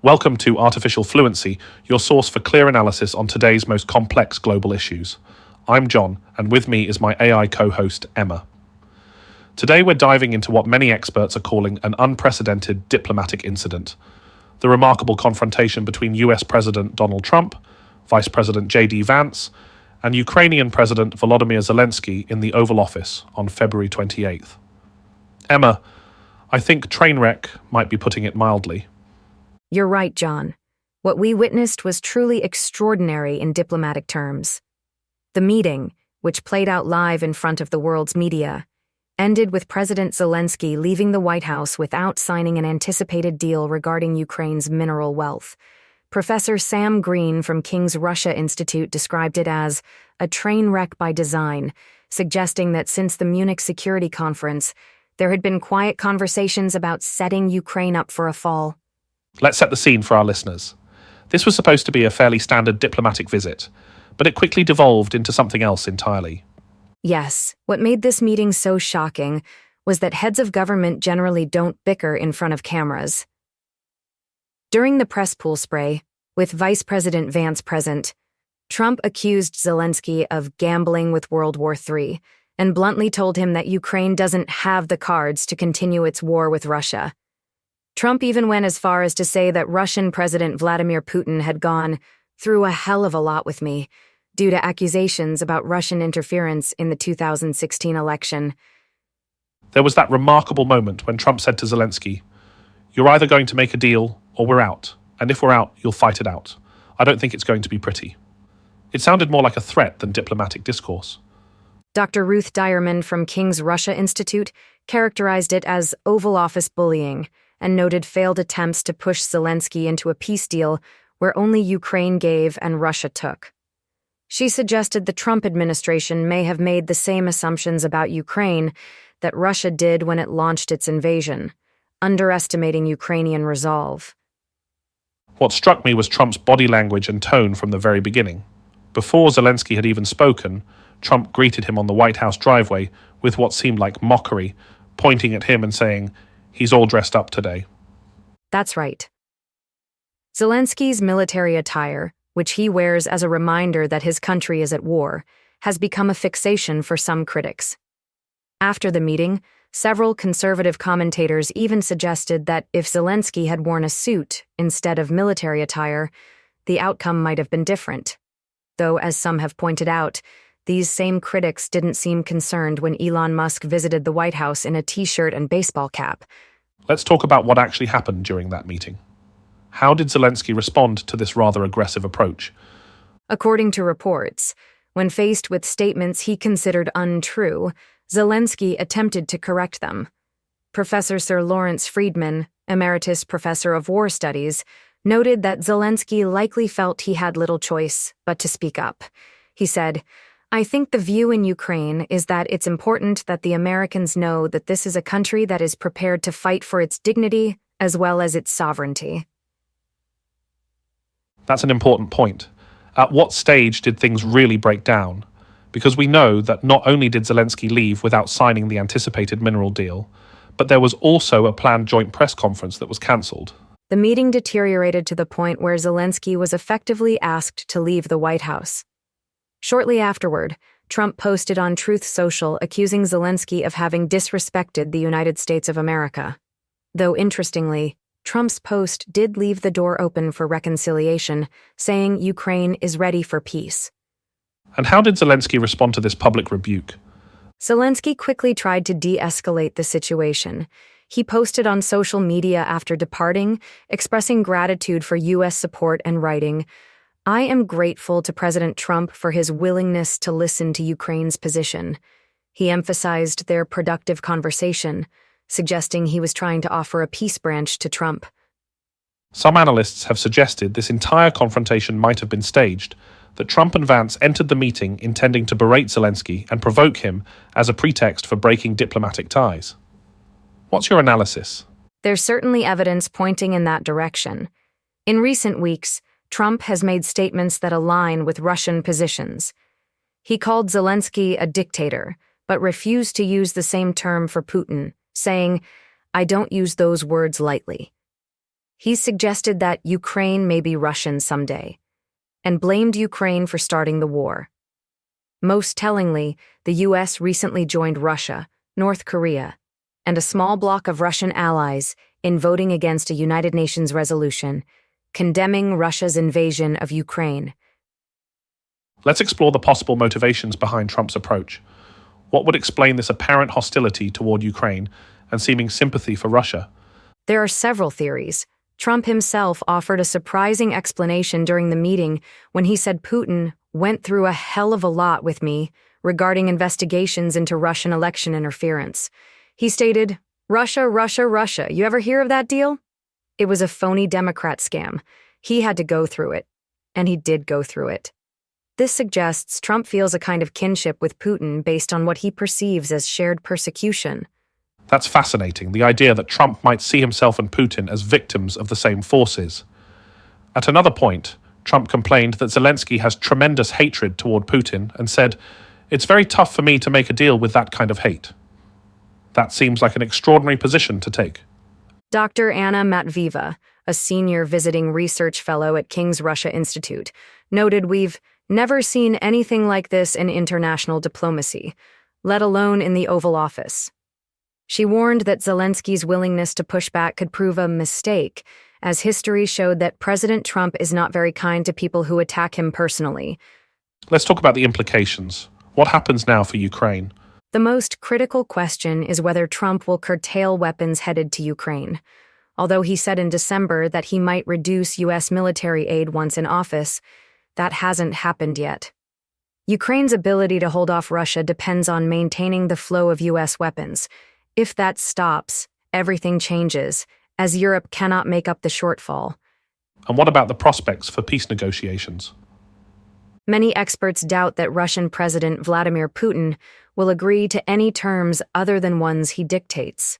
Welcome to Artificial Fluency, your source for clear analysis on today's most complex global issues. I'm John, and with me is my AI co-host, Emma. Today we're diving into what many experts are calling an unprecedented diplomatic incident, the remarkable confrontation between US President Donald Trump, Vice President J.D. Vance, and Ukrainian President Volodymyr Zelensky in the Oval Office on February 28th. Emma, I think train wreck might be putting it mildly. You're right, John. What we witnessed was truly extraordinary in diplomatic terms. The meeting, which played out live in front of the world's media, ended with President Zelensky leaving the White House without signing an anticipated deal regarding Ukraine's mineral wealth. Professor Sam Green from King's Russia Institute described it as a train wreck by design, suggesting that since the Munich Security Conference, there had been quiet conversations about setting Ukraine up for a fall. Let's set the scene for our listeners. This was supposed to be a fairly standard diplomatic visit, but it quickly devolved into something else entirely. Yes, what made this meeting so shocking was that heads of government generally don't bicker in front of cameras. During the press pool spray, with Vice President Vance present, Trump accused Zelensky of gambling with World War III and bluntly told him that Ukraine doesn't have the cards to continue its war with Russia. Trump even went as far as to say that Russian President Vladimir Putin had gone through a hell of a lot with me due to accusations about Russian interference in the 2016 election. There was that remarkable moment when Trump said to Zelensky, "You're either going to make a deal or we're out, and if we're out, you'll fight it out. I don't think it's going to be pretty." It sounded more like a threat than diplomatic discourse. Dr. Ruth Dyerman from King's Russia Institute characterized it as Oval Office bullying and noted failed attempts to push Zelensky into a peace deal where only Ukraine gave and Russia took. She suggested the Trump administration may have made the same assumptions about Ukraine that Russia did when it launched its invasion, underestimating Ukrainian resolve. What struck me was Trump's body language and tone from the very beginning. Before Zelensky had even spoken, Trump greeted him on the White House driveway with what seemed like mockery, pointing at him and saying, "He's all dressed up today." That's right. Zelensky's military attire, which he wears as a reminder that his country is at war, has become a fixation for some critics. After the meeting, several conservative commentators even suggested that if Zelensky had worn a suit instead of military attire, the outcome might have been different. Though, as some have pointed out, these same critics didn't seem concerned when Elon Musk visited the White House in a t-shirt and baseball cap. Let's talk about what actually happened during that meeting. How did Zelensky respond to this rather aggressive approach? According to reports, when faced with statements he considered untrue, Zelensky attempted to correct them. Professor Sir Lawrence Friedman, Emeritus Professor of War Studies, noted that Zelensky likely felt he had little choice but to speak up. He said, "I think the view in Ukraine is that it's important that the Americans know that this is a country that is prepared to fight for its dignity as well as its sovereignty." That's an important point. At what stage did things really break down? Because we know that not only did Zelensky leave without signing the anticipated mineral deal, but there was also a planned joint press conference that was cancelled. The meeting deteriorated to the point where Zelensky was effectively asked to leave the White House. Shortly afterward, Trump posted on Truth Social accusing Zelensky of having disrespected the United States of America. Though interestingly, Trump's post did leave the door open for reconciliation, saying Ukraine is ready for peace. And how did Zelensky respond to this public rebuke? Zelensky quickly tried to de-escalate the situation. He posted on social media after departing, expressing gratitude for U.S. support and writing, "I am grateful to President Trump for his willingness to listen to Ukraine's position." He emphasized their productive conversation, suggesting he was trying to offer a peace branch to Trump. Some analysts have suggested this entire confrontation might have been staged, that Trump and Vance entered the meeting intending to berate Zelensky and provoke him as a pretext for breaking diplomatic ties. What's your analysis? There's certainly evidence pointing in that direction. In recent weeks, Trump has made statements that align with Russian positions. He called Zelensky a dictator, but refused to use the same term for Putin, saying, "I don't use those words lightly." He suggested that Ukraine may be Russian someday, and blamed Ukraine for starting the war. Most tellingly, the U.S. recently joined Russia, North Korea, and a small bloc of Russian allies in voting against a United Nations resolution condemning Russia's invasion of Ukraine. Let's explore the possible motivations behind Trump's approach. What would explain this apparent hostility toward Ukraine and seeming sympathy for Russia? There are several theories. Trump himself offered a surprising explanation during the meeting when he said Putin went through a hell of a lot with me regarding investigations into Russian election interference. He stated, Russia, Russia, Russia. You ever hear of that deal? It was a phony Democrat scam. He had to go through it. And he did go through it. This suggests Trump feels a kind of kinship with Putin based on what he perceives as shared persecution. That's fascinating, the idea that Trump might see himself and Putin as victims of the same forces. At another point, Trump complained that Zelensky has tremendous hatred toward Putin and said, "It's very tough for me to make a deal with that kind of hate." That seems like an extraordinary position to take. Dr. Anna Matvieva, a senior visiting research fellow at King's Russia Institute, noted we've never seen anything like this in international diplomacy, let alone in the Oval Office. She warned that Zelensky's willingness to push back could prove a mistake, as history showed that President Trump is not very kind to people who attack him personally. Let's talk about the implications. What happens now for Ukraine? The most critical question is whether Trump will curtail weapons headed to Ukraine. Although he said in December that he might reduce U.S. military aid once in office, that hasn't happened yet. Ukraine's ability to hold off Russia depends on maintaining the flow of U.S. weapons. If that stops, everything changes, as Europe cannot make up the shortfall. And what about the prospects for peace negotiations? Many experts doubt that Russian President Vladimir Putin will agree to any terms other than ones he dictates.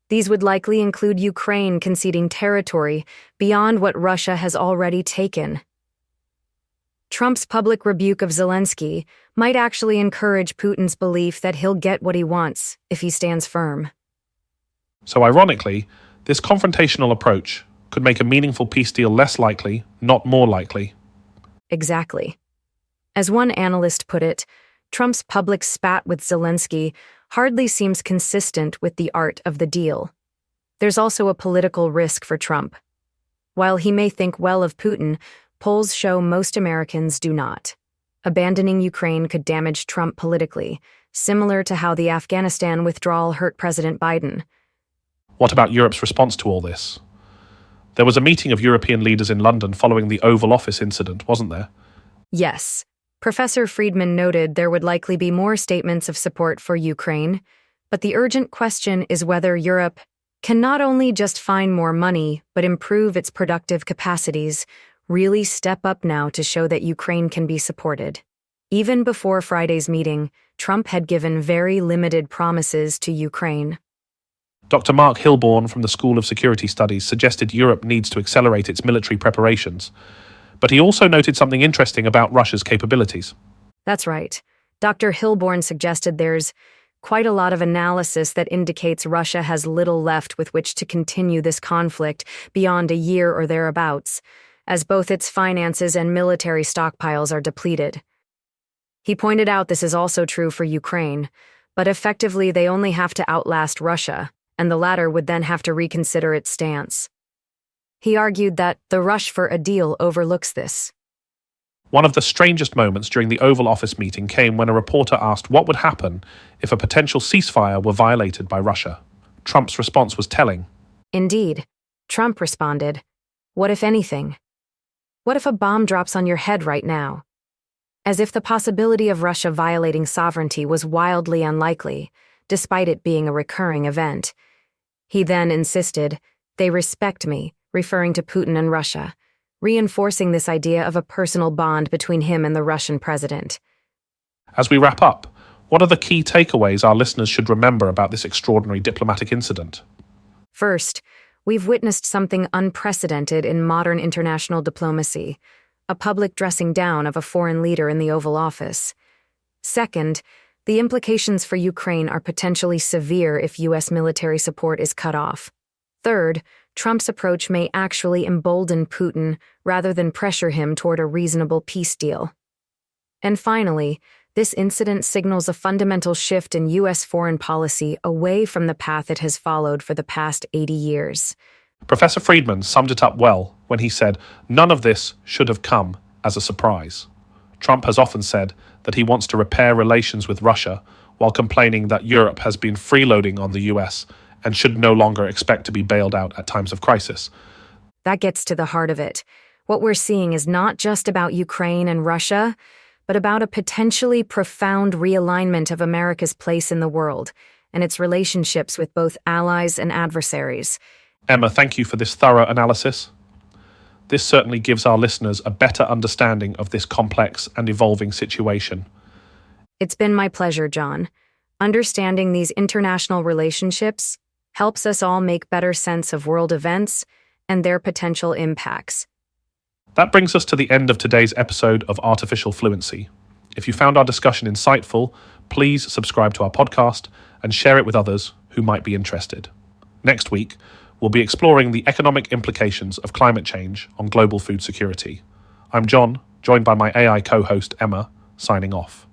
These would likely include Ukraine conceding territory beyond what Russia has already taken. Trump's public rebuke of Zelensky might actually encourage Putin's belief that he'll get what he wants if he stands firm. So ironically, this confrontational approach could make a meaningful peace deal less likely, not more likely. Exactly. As one analyst put it, Trump's public spat with Zelensky hardly seems consistent with the art of the deal. There's also a political risk for Trump. While he may think well of Putin, polls show most Americans do not. Abandoning Ukraine could damage Trump politically, similar to how the Afghanistan withdrawal hurt President Biden. What about Europe's response to all this? There was a meeting of European leaders in London following the Oval Office incident, wasn't there? Yes. Professor Friedman noted there would likely be more statements of support for Ukraine, but the urgent question is whether Europe can not only just find more money, but improve its productive capacities, really step up now to show that Ukraine can be supported. Even before Friday's meeting, Trump had given very limited promises to Ukraine. Dr. Mark Hilborn from the School of Security Studies suggested Europe needs to accelerate its military preparations. But he also noted something interesting about Russia's capabilities. That's right. Dr. Hilborn suggested there's quite a lot of analysis that indicates Russia has little left with which to continue this conflict beyond a year or thereabouts, as both its finances and military stockpiles are depleted. He pointed out this is also true for Ukraine, but effectively they only have to outlast Russia, and the latter would then have to reconsider its stance. He argued that the rush for a deal overlooks this. One of the strangest moments during the Oval Office meeting came when a reporter asked what would happen if a potential ceasefire were violated by Russia. Trump's response was telling. Indeed. Trump responded, "What if anything? What if a bomb drops on your head right now?" As if the possibility of Russia violating sovereignty was wildly unlikely, despite it being a recurring event. He then insisted, "They respect me," referring to Putin and Russia, reinforcing this idea of a personal bond between him and the Russian president. As we wrap up, what are the key takeaways our listeners should remember about this extraordinary diplomatic incident? First, we've witnessed something unprecedented in modern international diplomacy, a public dressing down of a foreign leader in the Oval Office. Second, the implications for Ukraine are potentially severe if U.S. military support is cut off. Third, Trump's approach may actually embolden Putin rather than pressure him toward a reasonable peace deal. And finally, this incident signals a fundamental shift in U.S. foreign policy away from the path it has followed for the past 80 years. Professor Friedman summed it up well when he said, "None of this should have come as a surprise." Trump has often said that he wants to repair relations with Russia while complaining that Europe has been freeloading on the US and should no longer expect to be bailed out at times of crisis. That gets to the heart of it. What we're seeing is not just about Ukraine and Russia, but about a potentially profound realignment of America's place in the world and its relationships with both allies and adversaries. Emma, thank you for this thorough analysis. This certainly gives our listeners a better understanding of this complex and evolving situation. It's been my pleasure, John. Understanding these international relationships helps us all make better sense of world events and their potential impacts. That brings us to the end of today's episode of Artificial Fluency. If you found our discussion insightful, please subscribe to our podcast and share it with others who might be interested. Next week, we'll be exploring the economic implications of climate change on global food security. I'm John, joined by my AI co-host Emma, signing off.